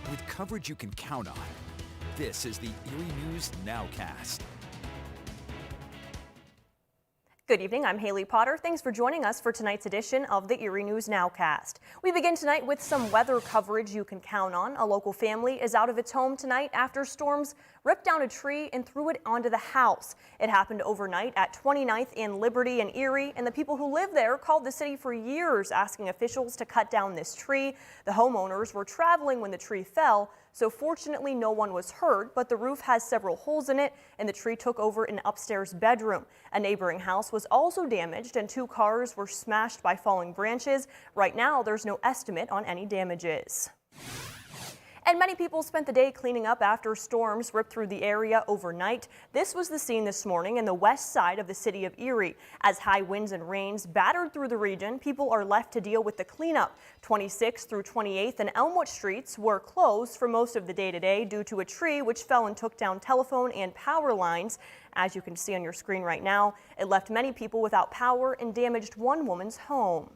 with coverage you can count on. This is the Erie News NOWCAST. Good evening, I'm Haley Potter. Thanks for joining us for tonight's edition of the Erie News Nowcast. We begin tonight with some weather coverage you can count on. A local family is out of its home tonight after storms ripped down a tree and threw it onto the house. It happened overnight at 29th and Liberty in Erie, and the people who live there called the city for years asking officials to cut down this tree. The homeowners were traveling when the tree fell, so fortunately no one was hurt, but the roof has several holes in it and the tree took over an upstairs bedroom. A neighboring house was also damaged and 2 cars were smashed by falling branches. Right now there's no estimate on any damages. And many people spent the day cleaning up after storms ripped through the area overnight. This was the scene this morning in the west side of the city of Erie. As high winds and rains battered through the region, people are left to deal with the cleanup. 26th through 28th and Elmwood streets were closed for most of the day today due to a tree which fell and took down telephone and power lines. As you can see on your screen right now, it left many people without power and damaged one woman's home.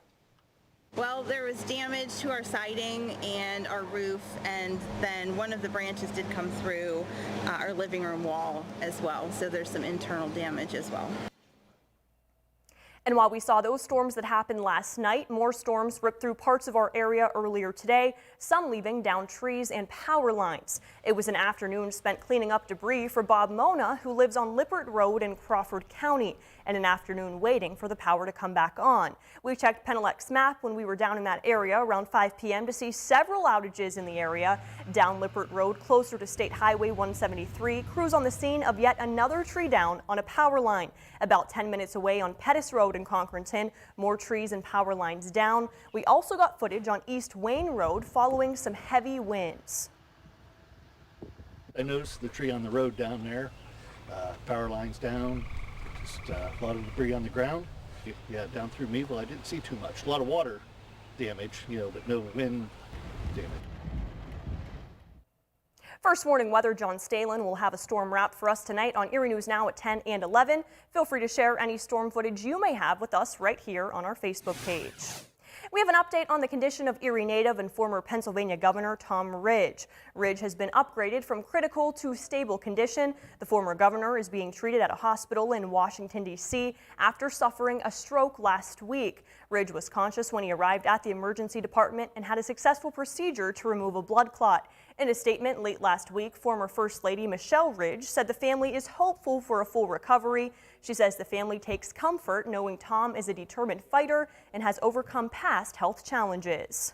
Well, there was damage to our siding and our roof, and then one of the branches did come through our living room wall as well, so there's some internal damage as well. And while we saw those storms that happened last night, more storms ripped through parts of our area earlier today, some leaving down trees and power lines. It was an afternoon spent cleaning up debris for Bob Mona, who lives on Lippert Road in Crawford County, and an afternoon waiting for the power to come back on. We checked Penelec's map when we were down in that area around 5 p.m. to see several outages in the area. Down Lippert Road, closer to State Highway 173, crews on the scene of yet another tree down on a power line. About 10 minutes away on Pettis Road in Concordton, more trees and power lines down. We also got footage on East Wayne Road following some heavy winds. I noticed the tree on the road down there, power lines down, just a lot of debris on the ground. Yeah, down through Meadville, I didn't see too much. A lot of water damage, but no wind damage. First Warning Weather, John Stalen will have a storm wrap for us tonight on Erie News Now at 10 and 11. Feel free to share any storm footage you may have with us right here on our Facebook page. We have an update on the condition of Erie native and former Pennsylvania Governor Tom Ridge. Ridge has been upgraded from critical to stable condition. The former governor is being treated at a hospital in Washington, D.C. after suffering a stroke last week. Ridge was conscious when he arrived at the emergency department and had a successful procedure to remove a blood clot. In a statement late last week, former First Lady Michelle Ridge said the family is hopeful for a full recovery. She says the family takes comfort knowing Tom is a determined fighter and has overcome past health challenges.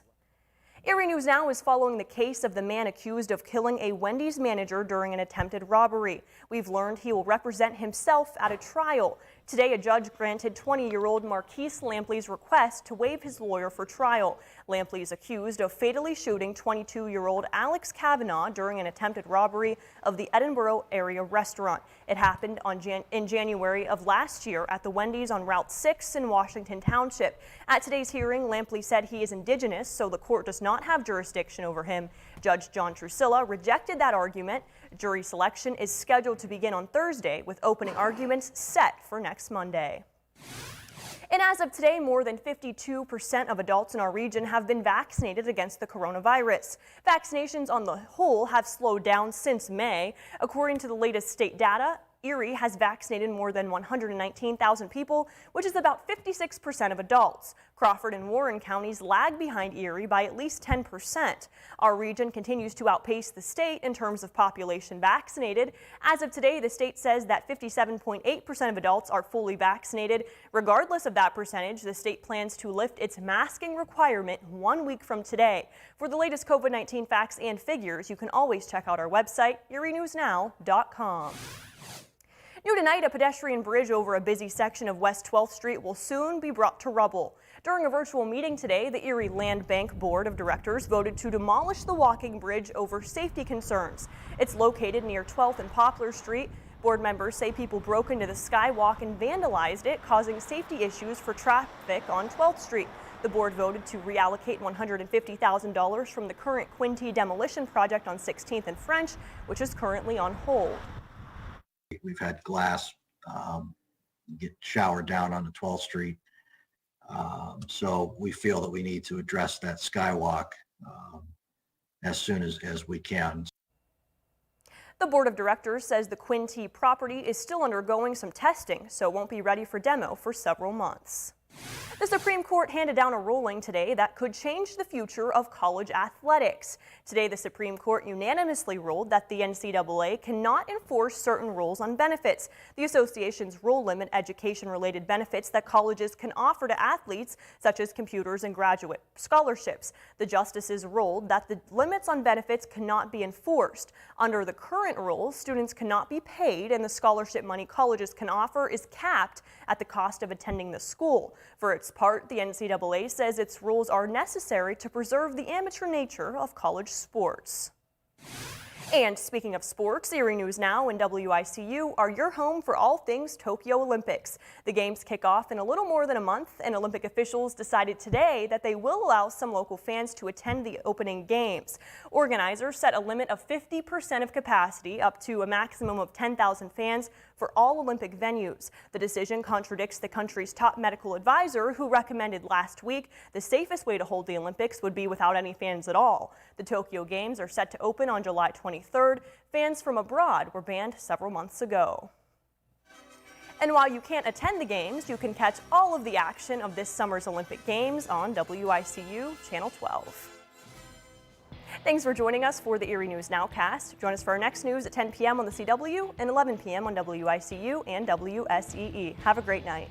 Erie News Now is following the case of the man accused of killing a Wendy's manager during an attempted robbery. We've learned he will represent himself at a trial. Today, a judge granted 20-year-old Marquise Lampley's request to waive his lawyer for trial. Lampley is accused of fatally shooting 22-year-old Alex Kavanaugh during an attempted robbery of the Edinburgh area restaurant. It happened in January of last year at the Wendy's on Route 6 in Washington Township. At today's hearing, Lampley said he is indigenous, so the court does not have jurisdiction over him. Judge John Trusilla rejected that argument. Jury selection is scheduled to begin on Thursday, with opening arguments set for next Monday. And as of today, more than 52% of adults in our region have been vaccinated against the coronavirus. Vaccinations on the whole have slowed down since May. According to the latest state data, Erie has vaccinated more than 119,000 people, which is about 56% of adults. Crawford and Warren counties lag behind Erie by at least 10%. Our region continues to outpace the state in terms of population vaccinated. As of today, the state says that 57.8% of adults are fully vaccinated. Regardless of that percentage, the state plans to lift its masking requirement 1 week from today. For the latest COVID-19 facts and figures, you can always check out our website, erienewsnow.com. New tonight, a pedestrian bridge over a busy section of West 12th Street will soon be brought to rubble. During a virtual meeting today, the Erie Land Bank Board of Directors voted to demolish the walking bridge over safety concerns. It's located near 12th and Poplar Street. Board members say people broke into the skywalk and vandalized it, causing safety issues for traffic on 12th Street. The board voted to reallocate $150,000 from the current Quinty demolition project on 16th and French, which is currently on hold. We've had glass get showered down onto 12th Street. So we feel that we need to address that skywalk as soon as we can. The board of directors says the Quinte property is still undergoing some testing, so won't be ready for demo for several months. The Supreme Court handed down a ruling today that could change the future of college athletics. Today, the Supreme Court unanimously ruled that the NCAA cannot enforce certain rules on benefits. The association's rule limit education-related benefits that colleges can offer to athletes, such as computers and graduate scholarships. The justices ruled that the limits on benefits cannot be enforced. Under the current rules, students cannot be paid, and the scholarship money colleges can offer is capped at the cost of attending the school. For its part, the NCAA says its rules are necessary to preserve the amateur nature of college sports. And speaking of sports, Erie News Now and WICU are your home for all things Tokyo Olympics. The games kick off in a little more than a month, and Olympic officials decided today that they will allow some local fans to attend the opening games. Organizers set a limit of 50% of capacity, up to a maximum of 10,000 fans for all Olympic venues. The decision contradicts the country's top medical advisor, who recommended last week the safest way to hold the Olympics would be without any fans at all. The Tokyo Games are set to open on July 23rd. Fans from abroad were banned several months ago. And while you can't attend the games, you can catch all of the action of this summer's Olympic Games on WICU Channel 12. Thanks for joining us for the Erie News Nowcast. Join us for our next news at 10 p.m. on the CW and 11 p.m. on WICU and WSEE. Have a great night.